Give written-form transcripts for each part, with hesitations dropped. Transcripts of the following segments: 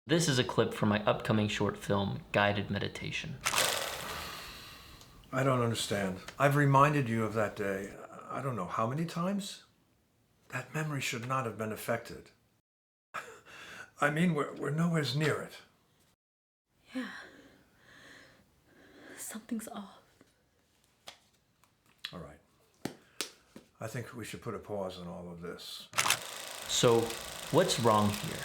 This is a clip from my upcoming short film, Guided Meditation. I don't understand. I've reminded you of that day, I don't know how many times? That memory should not have been affected. I mean, we're nowhere near it. Yeah. Something's off. All right. I think we should put a pause on all of this. So, what's wrong here?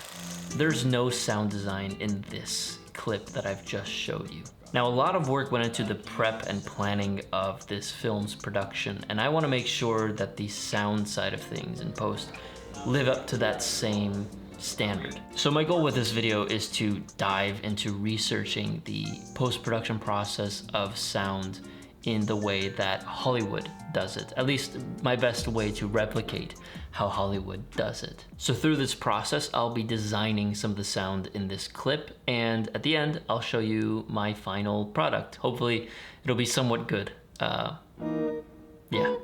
There's no sound design in this clip that I've just showed you. Now, a lot of work went into the prep and planning of this film's production, and I want to make sure that the sound side of things in post live up to that same standard. So my goal with this video is to dive into researching the post-production process of sound in the way that Hollywood does it, at least my best way to replicate how Hollywood does it. So through this process, I'll be designing some of the sound in this clip, and at the end, I'll show you my final product. Hopefully, it'll be somewhat good. Yeah.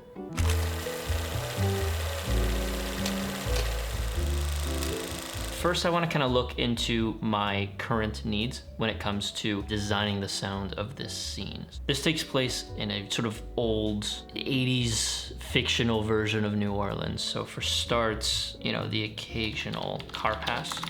First, I want to kind of look into my current needs when it comes to designing the sound of this scene. This takes place in a sort of old 80s fictional version of New Orleans. So for starts, you know, the occasional car pass,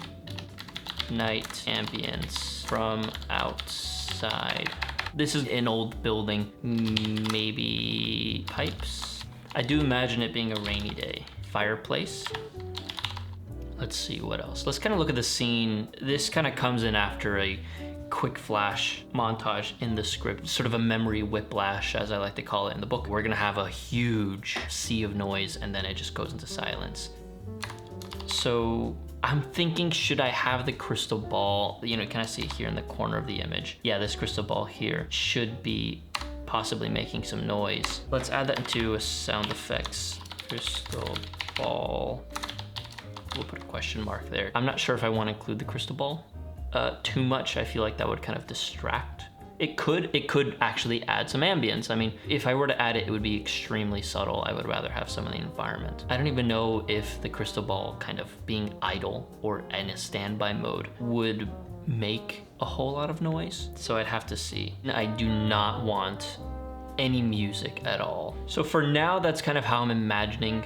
night ambience from outside. This is an old building, maybe pipes. I do imagine it being a rainy day. Fireplace. Let's see what else. Let's kind of look at the scene. This kind of comes in after a quick flash montage in the script, sort of a memory whiplash, as I like to call it in the book. We're gonna have a huge sea of noise and then it just goes into silence. So I'm thinking, should I have the crystal ball? You know, can I see it here in the corner of the image? Yeah, this crystal ball here should be possibly making some noise. Let's add that into a sound effects. Crystal ball. We'll put a question mark there. I'm not sure if I want to include the crystal ball too much. I feel like that would kind of distract. It could actually add some ambience. I mean, if I were to add it, it would be extremely subtle. I would rather have some of the environment. I don't even know if the crystal ball kind of being idle or in a standby mode would make a whole lot of noise. So I'd have to see. I do not want any music at all. So for now, that's kind of how I'm imagining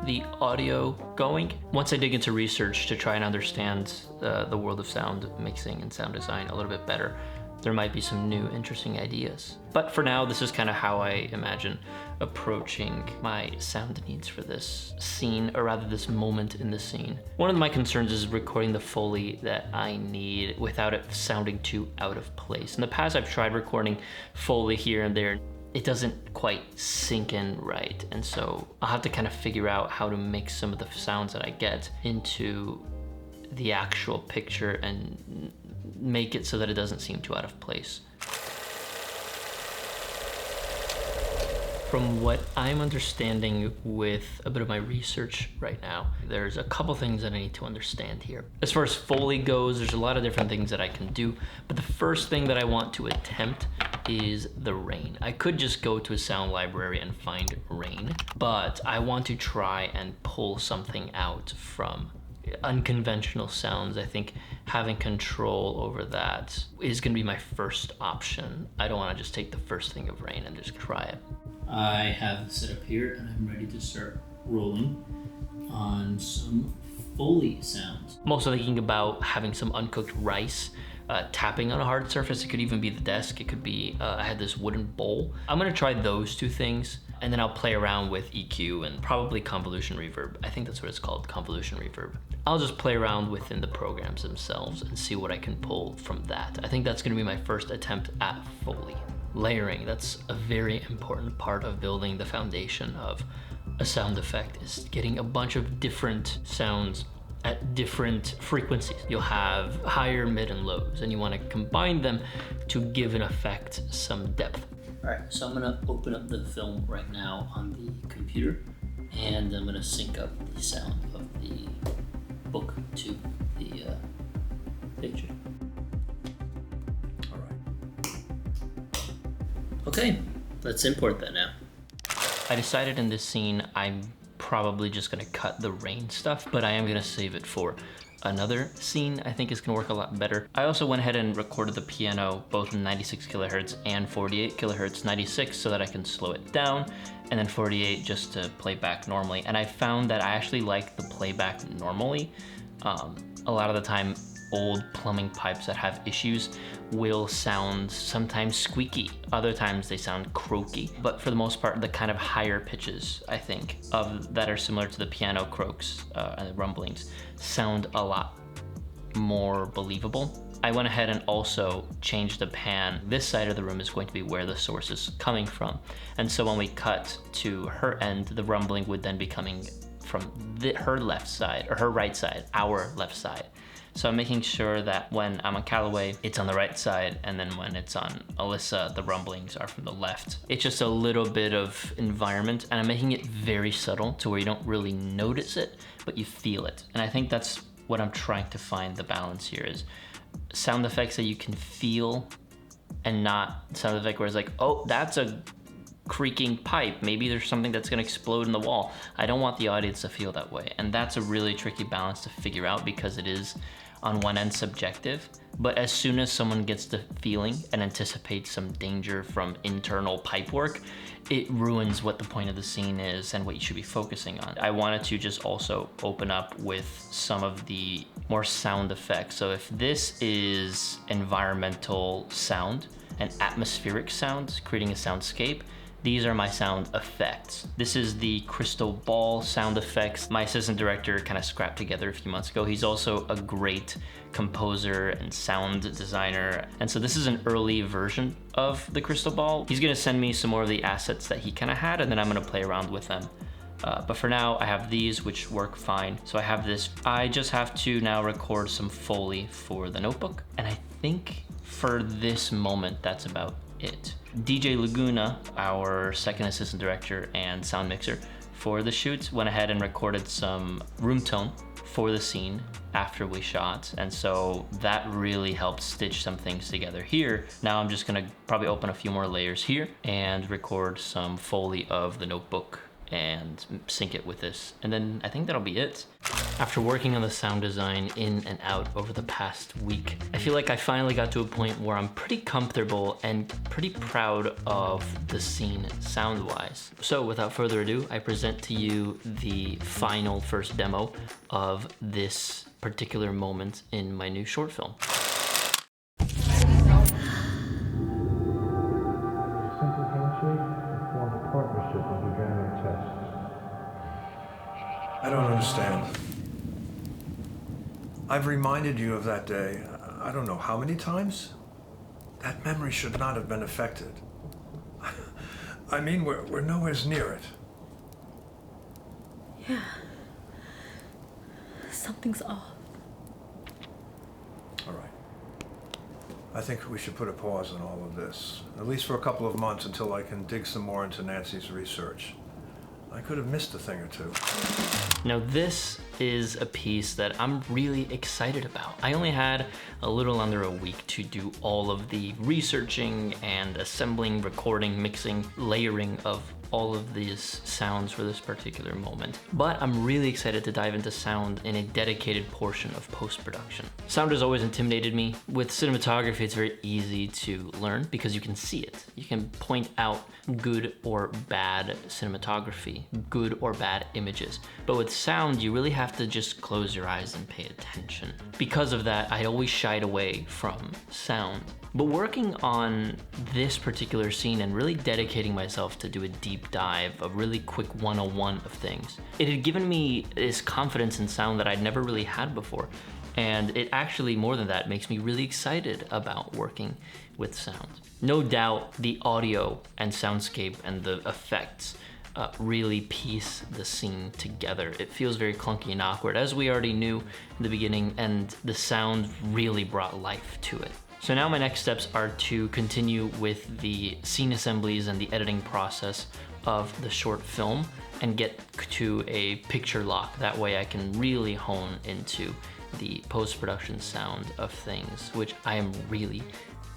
the audio going. Once I dig into research to try and understand the world of sound mixing and sound design a little bit better, there might be some new interesting ideas. But for now, this is kind of how I imagine approaching my sound needs for this scene, or rather this moment in the scene. One of my concerns is recording the Foley that I need without it sounding too out of place. In the past, I've tried recording Foley here and there. It doesn't quite sink in right. And so I'll have to kind of figure out how to mix some of the sounds that I get into the actual picture and make it so that it doesn't seem too out of place. From what I'm understanding with a bit of my research right now, there's a couple things that I need to understand here. As far as Foley goes, there's a lot of different things that I can do, but the first thing that I want to attempt is the rain. I could just go to a sound library and find rain, but I want to try and pull something out from unconventional sounds. I think having control over that is gonna be my first option. I don't wanna just take the first thing of rain and just try it. I have set up here and I'm ready to start rolling on some Foley sounds. I'm also thinking about having some uncooked rice, tapping on a hard surface. It could even be the desk. It could be, I had this wooden bowl. I'm gonna try those two things, and then I'll play around with EQ and probably convolution reverb. I think that's what it's called, convolution reverb. I'll just play around within the programs themselves and see what I can pull from that. I think that's gonna be my first attempt at Foley. Layering, that's a very important part of building the foundation of a sound effect, is getting a bunch of different sounds at different frequencies. You'll have higher, mid, and lows, and you want to combine them to give an effect some depth. All right, so I'm gonna open up the film right now on the computer, and I'm gonna sync up the sound of the book to the picture. All right. Okay, let's import that now. I decided in this scene I'm probably just gonna cut the rain stuff, but I am gonna save it for another scene, I think is gonna work a lot better. I also went ahead and recorded the piano both in 96 kilohertz and 48 kilohertz, 96 so that I can slow it down, and then 48 just to play back normally. And I found that I actually like the playback normally. A lot of the time, old plumbing pipes that have issues will sound sometimes squeaky, other times they sound croaky, but for the most part the kind of higher pitches, I think, that are similar to the piano croaks and the rumblings sound a lot more believable. I went ahead and also changed the pan. This side of the room is going to be where the source is coming from, and so when we cut to her end, the rumbling would then be coming from her left side, or her right side, our left side. So I'm making sure that when I'm on Callaway, it's on the right side, and then when it's on Alyssa, the rumblings are from the left. It's just a little bit of environment, and I'm making it very subtle to where you don't really notice it, but you feel it. And I think that's what I'm trying to find the balance here, is sound effects that you can feel, and not sound effect where it's like, oh, that's a creaking pipe. Maybe there's something that's gonna explode in the wall. I don't want the audience to feel that way. And that's a really tricky balance to figure out, because it is on one end subjective, but as soon as someone gets the feeling and anticipates some danger from internal pipe work, it ruins what the point of the scene is and what you should be focusing on. I wanted to just also open up with some of the more sound effects. So if this is environmental sound and atmospheric sound, creating a soundscape, these are my sound effects. This is the crystal ball sound effects my assistant director kind of scrapped together a few months ago. He's also a great composer and sound designer. And so this is an early version of the crystal ball. He's gonna send me some more of the assets that he kind of had, and then I'm gonna play around with them. But for now, I have these, which work fine. So I have this. I just have to now record some Foley for the notebook. And I think for this moment, that's about it. DJ Laguna, our second assistant director and sound mixer for the shoots, went ahead and recorded some room tone for the scene after we shot, and so that really helped stitch some things together here. Now I'm just gonna probably open a few more layers here and record some Foley of the notebook and sync it with this, and then I think that'll be it. After working on the sound design in and out over the past week, I feel like I finally got to a point where I'm pretty comfortable and pretty proud of the scene sound-wise. So without further ado, I present to you the final first demo of this particular moment in my new short film. I don't understand. I've reminded you of that day, I don't know how many times? That memory should not have been affected. I mean, we're nowhere near it. Yeah. Something's off. All right. I think we should put a pause on all of this, at least for a couple of months until I can dig some more into Nancy's research. I could have missed a thing or two. Now this is a piece that I'm really excited about. I only had a little under a week to do all of the researching and assembling, recording, mixing, layering of all of these sounds for this particular moment. But I'm really excited to dive into sound in a dedicated portion of post-production. Sound has always intimidated me. With cinematography, it's very easy to learn because you can see it. You can point out good or bad cinematography, good or bad images. But with sound, you really have to just close your eyes and pay attention. Because of that, I always shied away from sound. But working on this particular scene and really dedicating myself to do a deep dive, a really quick 101 of things, it had given me this confidence in sound that I'd never really had before. And it actually, more than that, makes me really excited about working with sound. No doubt the audio and soundscape and the effects really piece the scene together. It feels very clunky and awkward, as we already knew in the beginning, and the sound really brought life to it. So now my next steps are to continue with the scene assemblies and the editing process of the short film and get to a picture lock. That way I can really hone into the post-production sound of things, which I am really,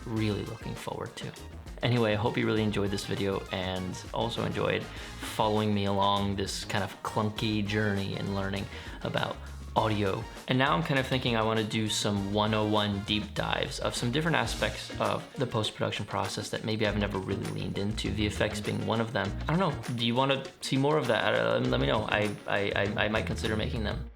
really looking forward to. Anyway, I hope you really enjoyed this video and also enjoyed following me along this kind of clunky journey and learning about audio. And now I'm kind of thinking I want to do some 101 deep dives of some different aspects of the post-production process that maybe I've never really leaned into, VFX being one of them. I don't know, do you want to see more of that? Let me know. I might consider making them.